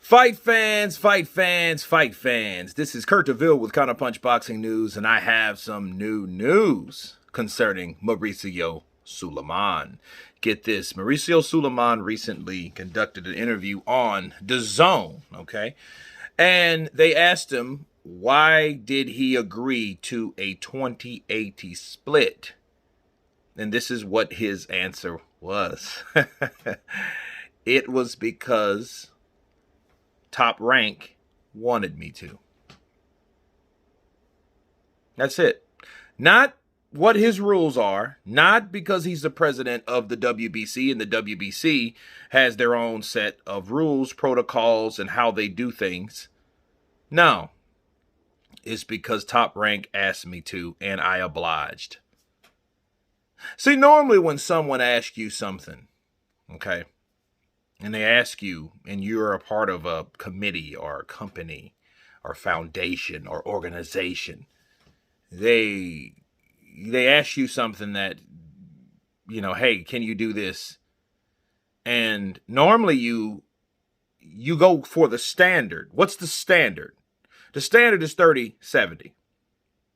Fight fans, fight fans, fight fans. This is Kurt DeVille with Counterpunch Boxing News, and I have some new news concerning Mauricio Sulaiman. Get this, Mauricio Sulaiman recently conducted an interview on DAZN, okay? And they asked him, why did he agree to a 20-80 split? And this is what his answer was. It was because Toprank wanted me to. That's it. Not what his rules are, not because he's the president of the WBC, and the WBC has their own set of rules, protocols, and how they do things. No. It's because Toprank asked me to, and I obliged. See, normally when someone asks you something, okay, and they ask you, and you're a part of a committee or a company or foundation or organization, they ask you something that, you know, hey, can you do this? And normally you go for the standard. What's the standard? The standard is 30-70.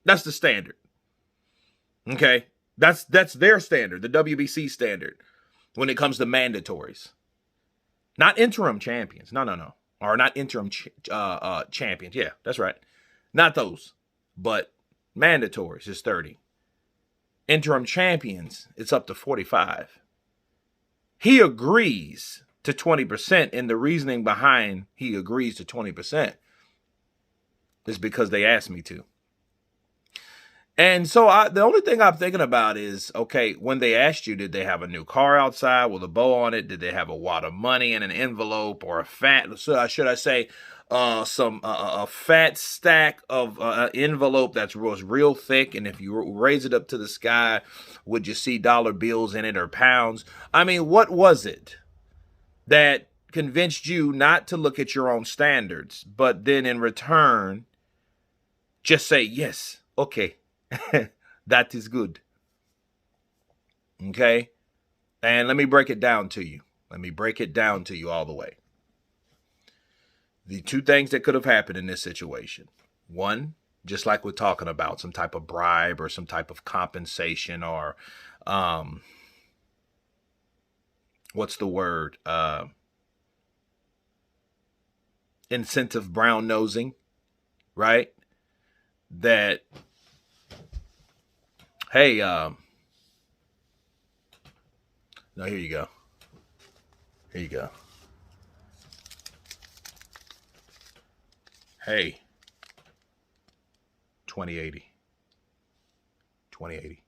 That's the standard. Okay? That's their standard, the WBC standard, when it comes to mandatories. Not interim champions. No. Or not interim champions. Yeah, that's right. Not those. But mandatories is 30. Interim champions, it's up to 45. He agrees to 20%, and the reasoning behind he agrees to 20% is because they asked me to. And so the only thing I'm thinking about is, okay, when they asked you, did they have a new car outside with a bow on it? Did they have a wad of money in an envelope, or a fat, should I say, a fat stack of envelope that was real thick, and if you raise it up to the sky, would you see dollar bills in it or pounds? I mean, what was it that convinced you not to look at your own standards, but then in return, just say, yes, okay, that is good. Okay? And let me break it down to you. Let me break it down to you all the way. The two things that could have happened in this situation. One, just like we're talking about, some type of bribe or some type of compensation, or what's the word? Incentive brown nosing, right? That, hey, no, here you go. Here you go. Hey, 2080. 2080.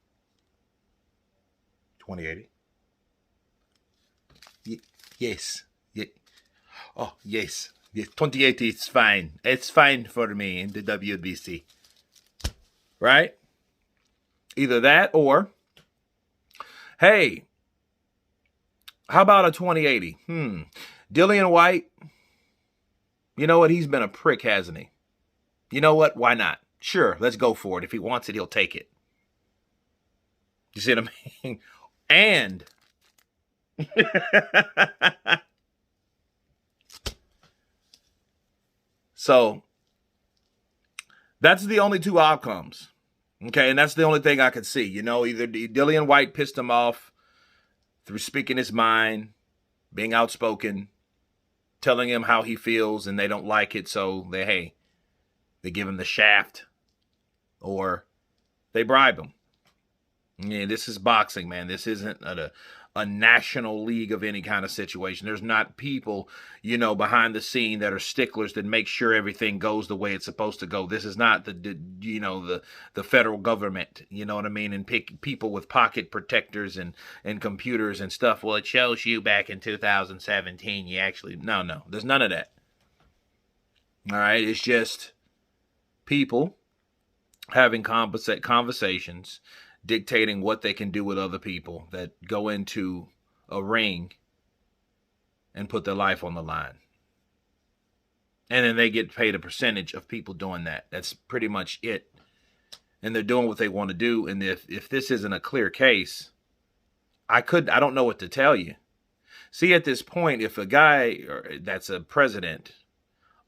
2080. Yes. Yeah. Oh, yes. Yes. 2080 is fine. It's fine for me in the WBC. Right? Either that or, hey, how about a 2080? Dillian White, you know what? He's been a prick, hasn't he? You know what? Why not? Sure, let's go for it. If he wants it, he'll take it. You see what I mean? And so that's the only two outcomes. Okay, and that's the only thing I could see. You know, either Dillian White pissed him off through speaking his mind, being outspoken, telling him how he feels, and they don't like it, so they give him the shaft, or they bribe him. Yeah, this is boxing, man. This isn't a national league of any kind of situation. There's not people, you know, behind the scene that are sticklers that make sure everything goes the way it's supposed to go. This is not the federal government, you know what I mean? And people with pocket protectors and computers and stuff. Well, it shows you back in 2017, you actually, no, there's none of that. All right. It's just people having conversations, dictating what they can do with other people that go into a ring and put their life on the line. And then they get paid a percentage of people doing that. That's pretty much it. And they're doing what they want to do. And if this isn't a clear case, I don't know what to tell you. See, at this point, if a guy that's a president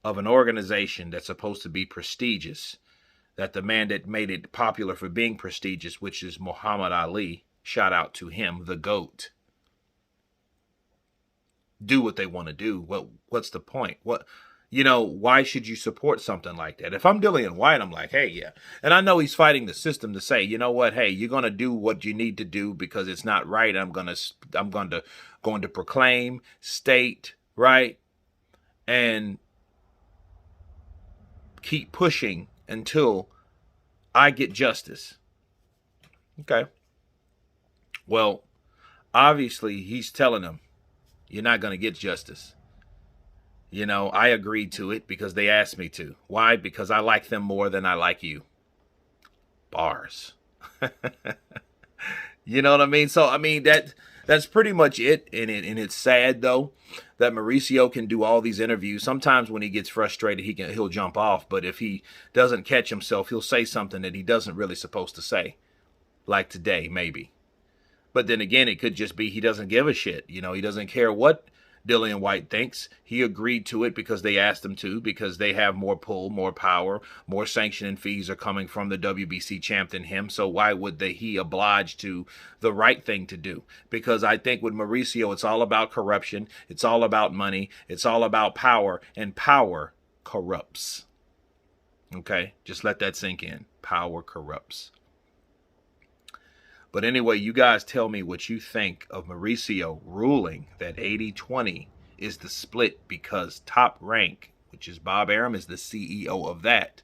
of an organization that's supposed to be prestigious, that the man that made it popular for being prestigious, which is Muhammad Ali, shout out to him, the GOAT, do what they want to do. What's the point? Why should you support something like that? If I'm Dillian White, I'm like, hey, yeah. And I know he's fighting the system to say, you know what? Hey, you're going to do what you need to do because it's not right. I'm going to proclaim, state, right? And keep pushing until I get justice. Okay. Well, obviously he's telling them, you're not going to get justice. I agreed to it because they asked me to. Why? Because I like them more than I like you. Bars. You know what I mean? So, that's pretty much it. And it's sad, though, that Mauricio can do all these interviews. Sometimes when he gets frustrated, he'll jump off. But if he doesn't catch himself, he'll say something that he doesn't really supposed to say. Like today, maybe. But then again, it could just be he doesn't give a shit. He doesn't care what Dillian White thinks. He agreed to it because they asked him to, because they have more pull, more power, more sanctioning fees are coming from the WBC champ than him. So why would he oblige to the right thing to do? Because I think with Mauricio, it's all about corruption. It's all about money. It's all about power, and power corrupts. Okay, just let that sink in. Power corrupts. But anyway, you guys tell me what you think of Mauricio ruling that 80-20 is the split because Toprank, which is Bob Arum, is the CEO of that,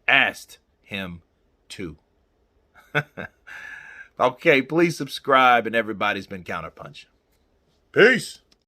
asked him to. Okay, please subscribe, and everybody's been counterpunching. Peace.